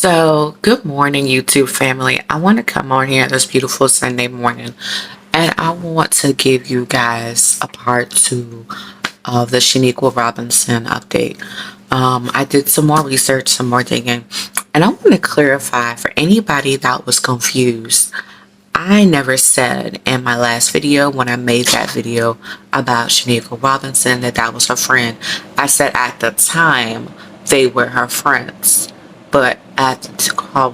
So, good morning, YouTube family. I want to come on here this beautiful Sunday morning and I want to give you guys a part two of the Shanquella Robinson update. I did some more research, some more digging, and I want to clarify for anybody that was confused. I never said in my last video when I made that video about Shanquella Robinson that that was her friend. I said at the time they were her friends, but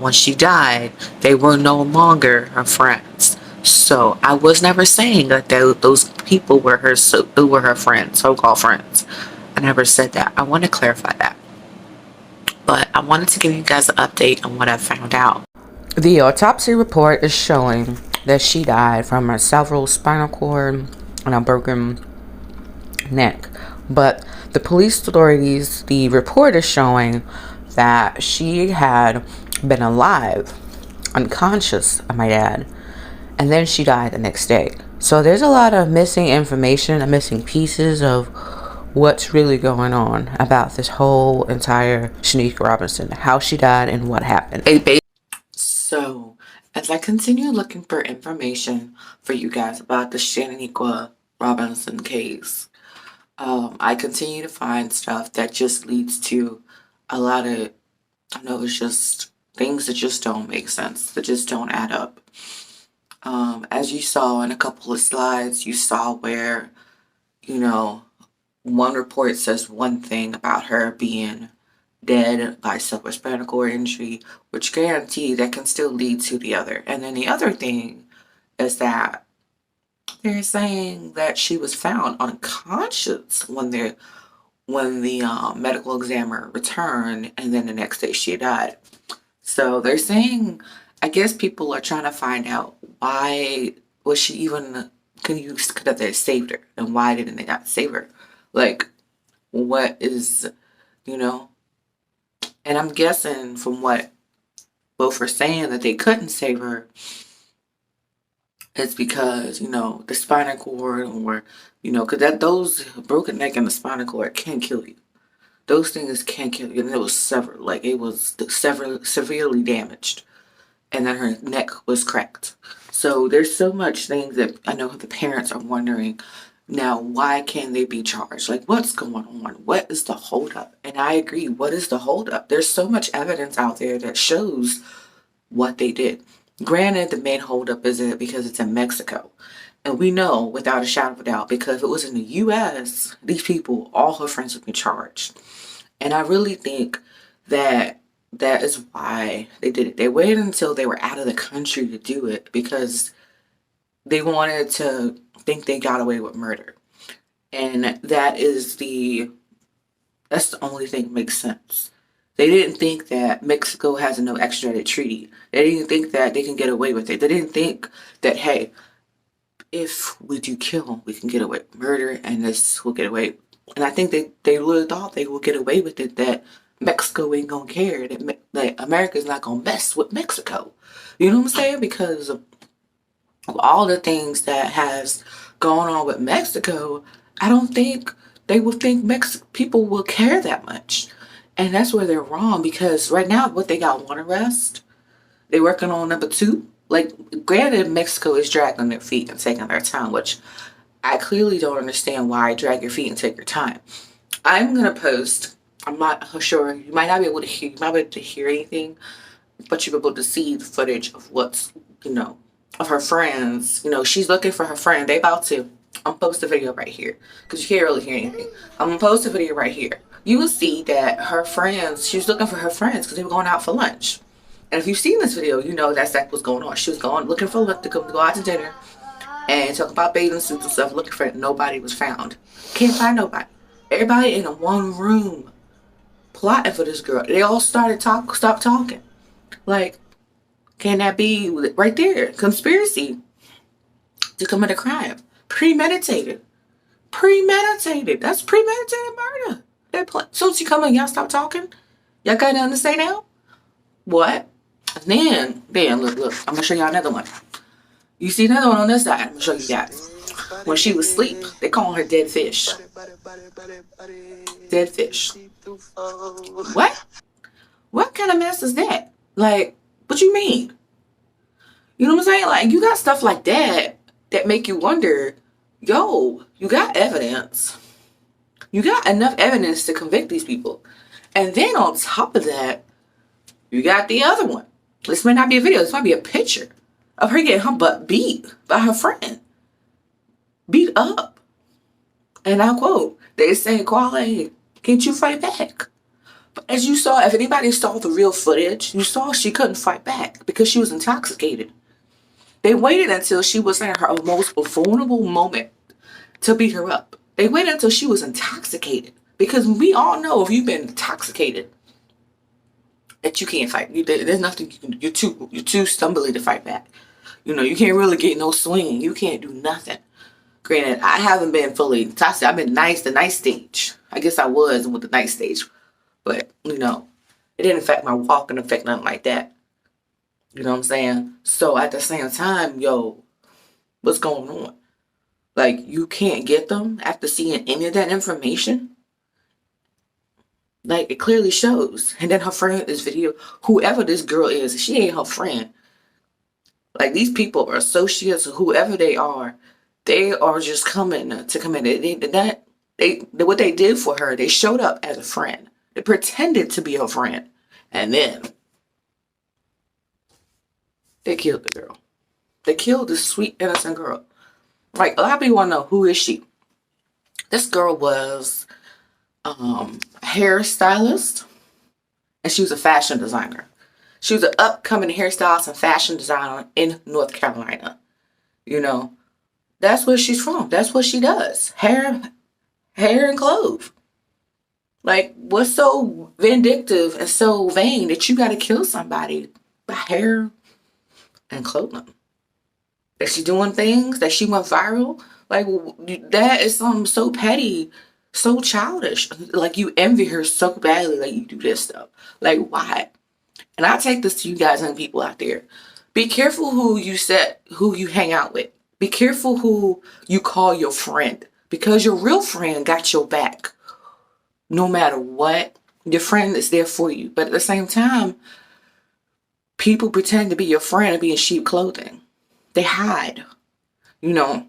when she died, they were no longer her friends. So I was never saying that those people were who were her friends, so-called friends. I never said that. I want to clarify that. But I wanted to give you guys an update on what I found out. The autopsy report is showing that she died from a several spinal cord and a broken neck. But the police authorities, the report is showing that she had been alive, unconscious, I might add, and then she died the next day. So there's a lot of missing information and missing pieces of what's really going on about this whole entire Shanquella Robinson, how she died and what happened. So, as I continue looking for information for you guys about the Shanquella Robinson case, I continue to find stuff that just leads to a lot of, I know it's just things that just don't make sense, that just don't add up. As you saw in a couple of slides, you saw where, one report says one thing about her being dead by spinal cord injury, which guarantee that can still lead to the other. And then the other thing is that they're saying that she was found unconscious when the medical examiner returned, and then the next day she died. So they're saying, I guess people are trying to find out why was she even could have they saved her, and why didn't they not save her? Like, what is, and I'm guessing from what both are saying that they couldn't save her, it's because, the spinal cord, or, because those broken neck and the spinal cord can kill you. Those things can kill you. And it was severed, like it was severely damaged. And then her neck was cracked. So there's so much things that I know the parents are wondering, now, why can't they be charged? Like, what's going on? What is the holdup? And I agree, what is the holdup? There's so much evidence out there that shows what they did. Granted, the main holdup is it because it's in Mexico. And we know, without a shadow of a doubt, because if it was in the U.S., these people, all her friends would be charged. And I really think that that is why they did it. They waited until they were out of the country to do it because they wanted to think they got away with murder. And that's the only thing that makes sense. They didn't think that Mexico has a no extradition treaty. They didn't think that they can get away with it. They didn't think that, hey, if we do kill him, we can get away with murder and this will get away. And I think they really thought they would get away with it, that Mexico ain't gonna care, that America's not gonna mess with Mexico. You know what I'm saying? Because of all the things that has gone on with Mexico, I don't think they will think people will care that much. And that's where they're wrong, because right now, what they got, one arrest? They're working on number two. Like, granted, Mexico is dragging their feet and taking their time, which I clearly don't understand why drag your feet and take your time. I'm going to post, I'm not sure, you might not be able to hear, you might be able to hear anything, but you'll be able to see the footage of what's, of her friends. She's looking for her friend. They about to. I'm gonna post a video right here because you can't really hear anything. I'm gonna post a video right here. You will see that her friends, she was looking for her friends because they were going out for lunch. And if you've seen this video, you know that's what's going on. She was looking for lunch to go out to dinner and talk about bathing suits and stuff, looking for it. Nobody was found. Can't find nobody. Everybody in a one room plotting for this girl. They all stopped talking. Like, can that be right there? Conspiracy to commit a crime. Premeditated. That's premeditated murder. Soon as you come in, y'all stop talking. Y'all got nothing to say now? What? Then, look. I'm going to show y'all another one. You see another one on this side. I'm going to show you guys. When she was asleep, they call her dead fish. Dead fish. What? What kind of mess is that? Like, what you mean? You know what I'm saying? Like, you got stuff like that that make you wonder, yo, you got evidence. You got enough evidence to convict these people. And then on top of that, you got the other one. This may not be a video. This might be a picture of her getting her butt beat by her friend. Beat up. And I quote, they say, Quale, can't you fight back? But as you saw, if anybody saw the real footage, you saw she couldn't fight back because she was intoxicated. They waited until she was in her most vulnerable moment to beat her up. They waited until she was intoxicated. Because we all know if you've been intoxicated, that you can't fight. There's nothing you can do. You're too stumbly to fight back. You know, you can't really get no swinging. You can't do nothing. Granted, I haven't been fully intoxicated. I've been the night stage. I guess I was with the night stage. But, you know, it didn't affect my walk and affect nothing like that. You know what I'm saying? So at the same time, yo, what's going on? Like, you can't get them after seeing any of that information? Like, it clearly shows. And then her friend, this video, whoever this girl is, she ain't her friend. Like, these people are associates, whoever they are just coming to come in. What they did for her, they showed up as a friend. They pretended to be her friend. And then they killed the girl. They killed this sweet, innocent girl. Like, a lot of people want to know, who is she? This girl was a hairstylist, and she was a fashion designer. She was an upcoming hairstylist and fashion designer in North Carolina. You know, that's where she's from. That's what she does. Hair and clothes. Like, what's so vindictive and so vain that you got to kill somebody by hair and clothing? That she doing things, that she went viral? Like, that is something so petty, so childish. Like, you envy her so badly, like, you do this stuff. Like, why? And I take this to you guys and people out there. Be careful who you hang out with. Be careful who you call your friend. Because your real friend got your back. No matter what, your friend is there for you. But at the same time, people pretend to be your friend and be in sheep clothing. They hide. You know,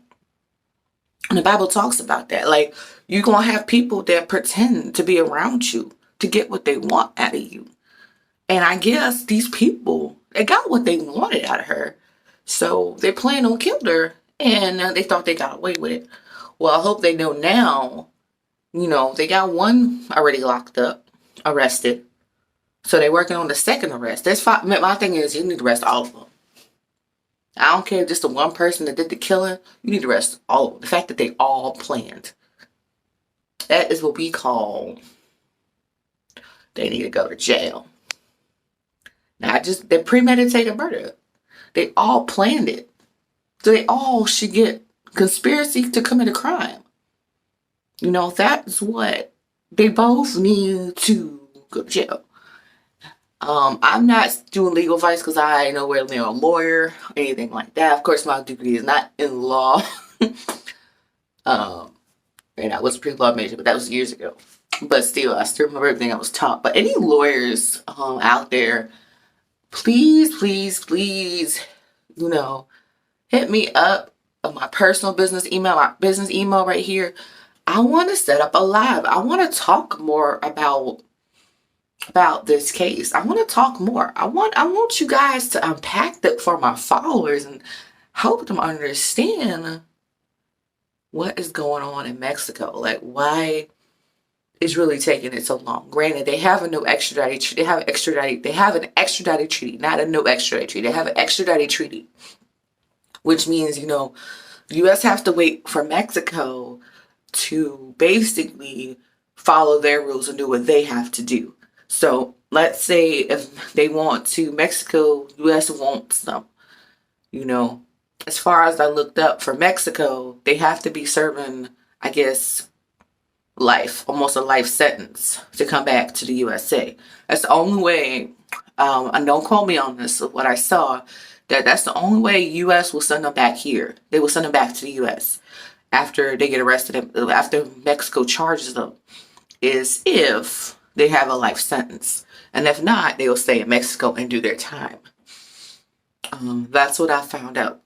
and the Bible talks about that. Like, you're going to have people that pretend to be around you to get what they want out of you. And I guess these people, they got what they wanted out of her. So they planned on killing her, and they thought they got away with it. Well, I hope they know now, you know, they got one already locked up, arrested. So they're working on the second arrest. That's fine. My thing is, you need to arrest all of them. I don't care if just the one person that did the killing. You need to arrest all of them. The fact that they all planned. That is what we call, they need to go to jail. Not just the premeditated murder. They all planned it. So they all should get conspiracy to commit a crime. You know, that's what they both need to go to jail. I'm not doing legal advice because I ain't nowhere near a lawyer or anything like that. Of course, my degree is not in law. And I was a pre-law major, but that was years ago. But still, I still remember everything I was taught. But any lawyers out there, please, you know, hit me up on my personal business email, my business email right here. I want to set up a live. I want to talk more about this case. I want to talk more. I want you guys to unpack that for my followers and help them understand what is going on in Mexico. Like, why it's really taking it so long. Granted, they have a no extradition treaty. They have an extradition treaty, not a no extradition treaty. They have an extradition treaty, which means, you know, the U.S. have to wait for Mexico to basically follow their rules and do what they have to do. So let's say if they want to, Mexico, U.S. wants them, you know. As far as I looked up for Mexico, they have to be serving, I guess, life, almost a life sentence to come back to the USA. That's the only way, and don't quote me on this, what I saw, that's the only way U.S. will send them back here. They will send them back to the U.S. after they get arrested, after Mexico charges them, is if they have a life sentence. And if not, they will stay in Mexico and do their time. That's what I found out.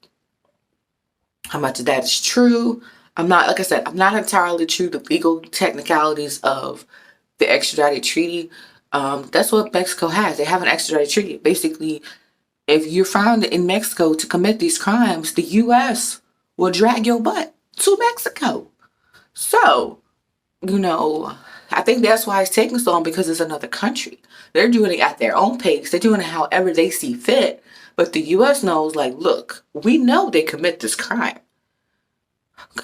How much of that is true? I'm not, like I said, I'm not entirely true the legal technicalities of the extradited treaty. That's what Mexico has. They have an extradited treaty. Basically, if you're found in Mexico to commit these crimes, the U.S. will drag your butt to Mexico. So, I think that's why it's taking so long, because it's another country. They're doing it at their own pace. They're doing it however they see fit. But the U.S. knows, like, look, we know they commit this crime.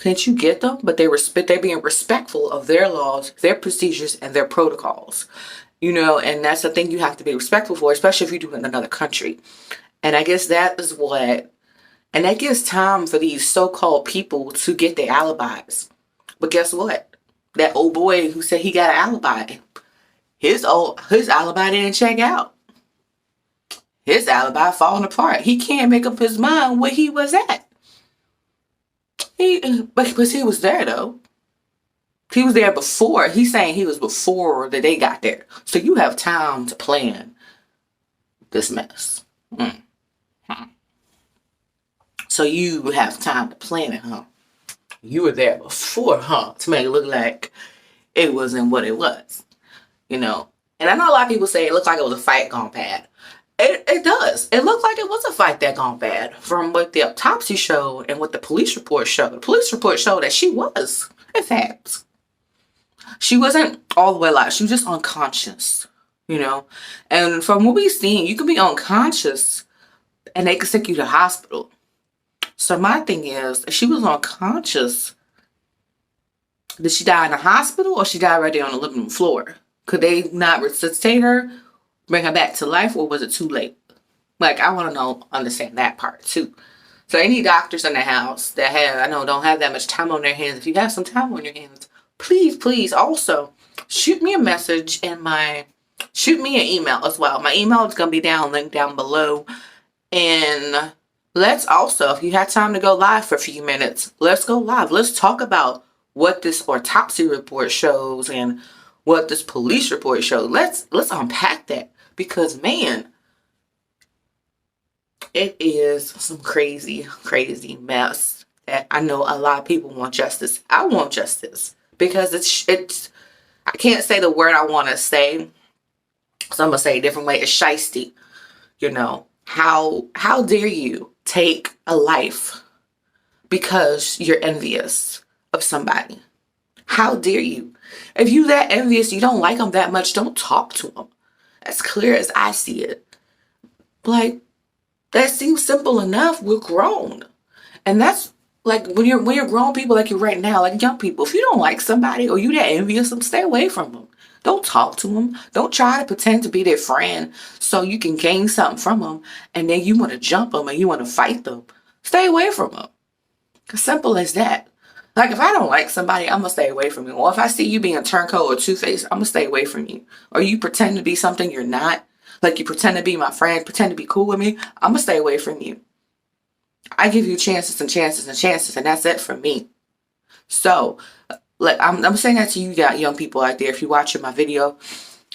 Can't you get them? But they're being respectful of their laws, their procedures, and their protocols. And that's the thing you have to be respectful for, especially if you do it in another country. And I guess that is and that gives time for these so-called people to get their alibis. But guess what? That old boy who said he got an alibi, his alibi didn't check out. His alibi falling apart. He can't make up his mind where he was at. But he was there though. He was there before. He's saying he was before that they got there. So you have time to plan this mess. So you have time to plan it, huh? You were there before, huh? To make it look like it wasn't what it was. And I know a lot of people say it looked like it was a fight gone bad. It does. It looked like it was a fight that gone bad from what the autopsy showed and what the police report showed. The police report showed that she was, in fact, she wasn't all the way alive. She was just unconscious, And from what we've seen, you can be unconscious and they can take you to the hospital. So my thing is, if she was unconscious, did she die in the hospital or she died right there on the living room floor? Could they not resuscitate her, bring her back to life, or was it too late? Like, I want to understand that part too. So any doctors in the house that don't have that much time on their hands, if you have some time on your hands, please also shoot me a message shoot me an email as well. My email is going to be linked down below. And let's also, if you have time to go live for a few minutes, let's go live. Let's talk about what this autopsy report shows and what this police report shows. Let's unpack that, because man, it is some crazy mess that I know a lot of people want justice. I want justice because it's I can't say the word I want to say, so I'm gonna say a different way. It's shiesty. How dare you take a life because you're envious of somebody? How dare you? If you that envious, you don't like them that much, don't talk to them. As clear as I see it. Like, that seems simple enough. We're grown. And that's like when you're grown people, like you're right now, like young people, if you don't like somebody or you that envious them, stay away from them. Don't talk to them. Don't try to pretend to be their friend so you can gain something from them and then you want to jump them and you want to fight them. Stay away from them. Simple as that. Like, if I don't like somebody, I'm going to stay away from you. Or if I see you being a turncoat or two-faced, I'm going to stay away from you. Or you pretend to be something you're not. Like, you pretend to be my friend, pretend to be cool with me, I'm going to stay away from you. I give you chances and chances and chances, and that's it for me. So, like, I'm saying that to you young people out there. If you're watching my video,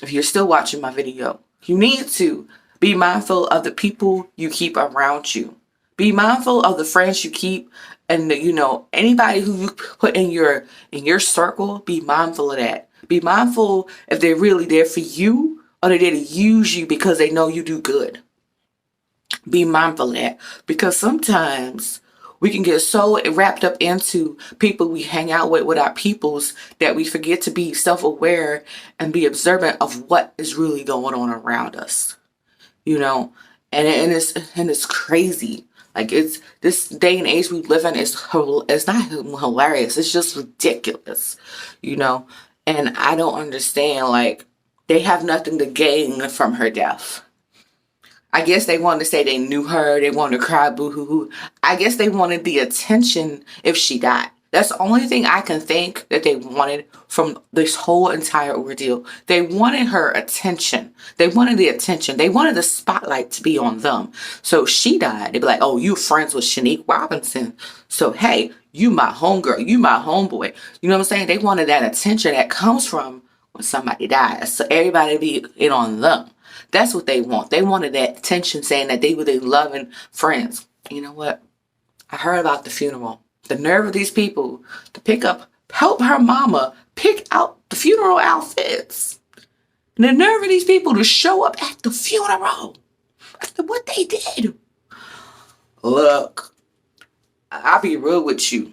if you're still watching my video, you need to be mindful of the people you keep around you. Be mindful of the friends you keep, and anybody who you put in your circle. Be mindful of that. Be mindful if they're really there for you or they're there to use you because they know you do good. Be mindful of that, because sometimes we can get so wrapped up into people we hang out with our peoples, that we forget to be self-aware and be observant of what is really going on around us. And it's crazy. Like, it's this day and age we live in it's not hilarious. It's just ridiculous, And I don't understand. Like, they have nothing to gain from her death. I guess they wanted to say they knew her. They wanted to cry boo-hoo-hoo. I guess they wanted the attention if she died. That's the only thing I can think that they wanted from this whole entire ordeal. They wanted her attention. They wanted the attention. They wanted the spotlight to be on them. So if she died, they'd be like, oh, you friends with Shanique Robinson. So, hey, you my homegirl. You my homeboy. You know what I'm saying? They wanted that attention that comes from when somebody dies. So everybody be in on them. That's what they want. They wanted that attention, saying that they were their loving friends. You know what? I heard about the funeral. The nerve of these people to help her mama pick out the funeral outfits. And the nerve of these people to show up at the funeral after what they did. Look, I'll be real with you.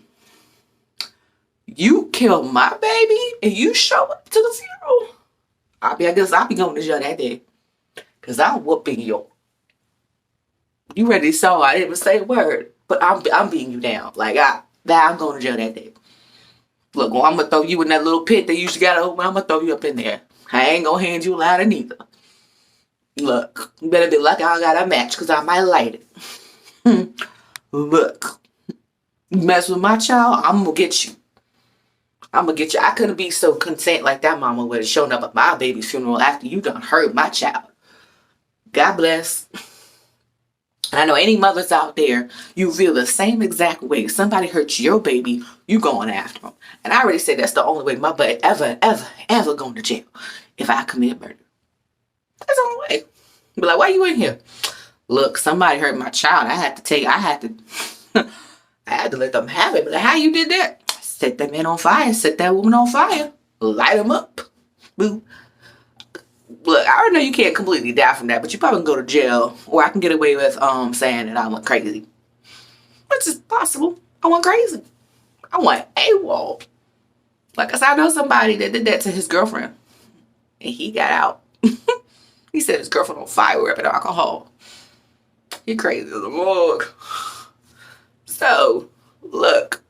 You kill my baby and you show up to the funeral. I guess I'll be going to jail that day. Cause I'm whooping you. You ready? So I didn't even say a word. But I'm beating you down. Like I'm going to jail that day. Look, well, I'm gonna throw you in that little pit they usually gotta open. I'm gonna throw you up in there. I ain't gonna hand you a ladder neither. Look, you better be lucky I got a match, cause I might light it. Look, you mess with my child, I'm gonna get you. I'm gonna get you. I couldn't be so content like that mama would have shown up at my baby's funeral after you done hurt my child. God bless. And I know any mothers out there, you feel the same exact way. Somebody hurts your baby, you going after them. And I already said that's the only way my butt ever going to jail if I commit murder. That's the only way. Be like, why you in here? Look, somebody hurt my child. I had to let them have it. But like, how you did that? Set that man on fire. Set that woman on fire. Light him up. Boo. Look, I already know you can't completely die from that, but you probably can go to jail, or I can get away with saying that I went crazy. Which is possible. I went crazy. I went AWOL. Like I said, I know somebody that did that to his girlfriend, and he got out. He set his girlfriend on fire with alcohol. He crazy as a mug. So, look,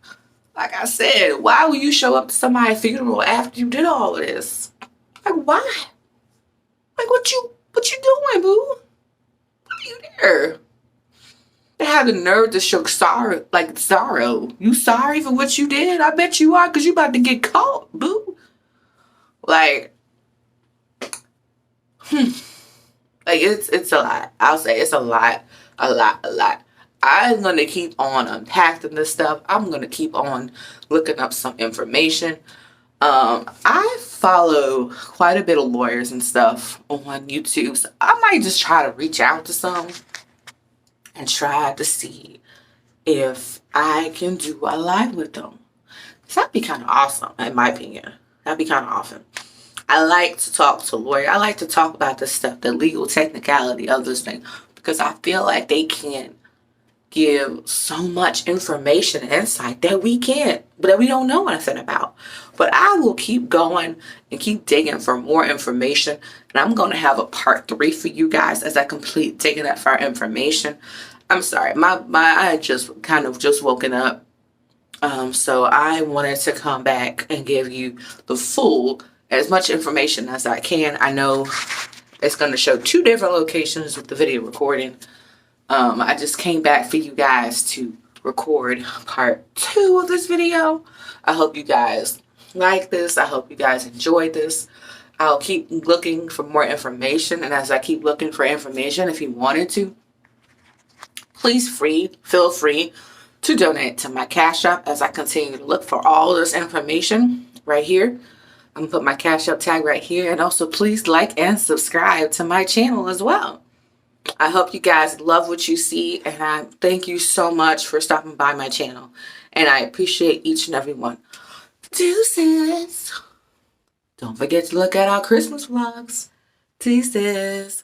like I said, why would you show up to somebody's funeral after you did all of this? Like, why? Like, what you doing, boo? Why are you there? They have the nerve to show sorrow. You sorry for what you did? I bet you are, because you about to get caught, boo. Like, like it's a lot. I'll say it's a lot. I'm going to keep on unpacking this stuff. I'm going to keep on looking up some information. I follow quite a bit of lawyers and stuff on YouTube, so I might just try to reach out to some and try to see if I can do a live with them. So that'd be kind of awesome, in my opinion. That'd be kind of awesome. I like to talk to lawyers. I like to talk about this stuff, the legal technicality of this thing, because I feel like they can give so much information and insight that we can't, that we don't know anything about. But I will keep going and keep digging for more information. And I'm going to have a part 3 for you guys as I complete digging up for information. I'm sorry, I had just kind of just woken up. So I wanted to come back and give you the full, as much information as I can. I know it's going to show 2 different locations with the video recording. I just came back for you guys to record part 2 of this video. I hope you guys like this. I hope you guys enjoyed this. I'll keep looking for more information. And as I keep looking for information, if you wanted to, please feel free to donate to my Cash App as I continue to look for all this information right here. I'm going to put my Cash App tag right here. And also please like and subscribe to my channel as well. I hope you guys love what you see, and I thank you so much for stopping by my channel, and I appreciate each and every one. Deuces. Don't forget to look at our Christmas vlogs. Deuces.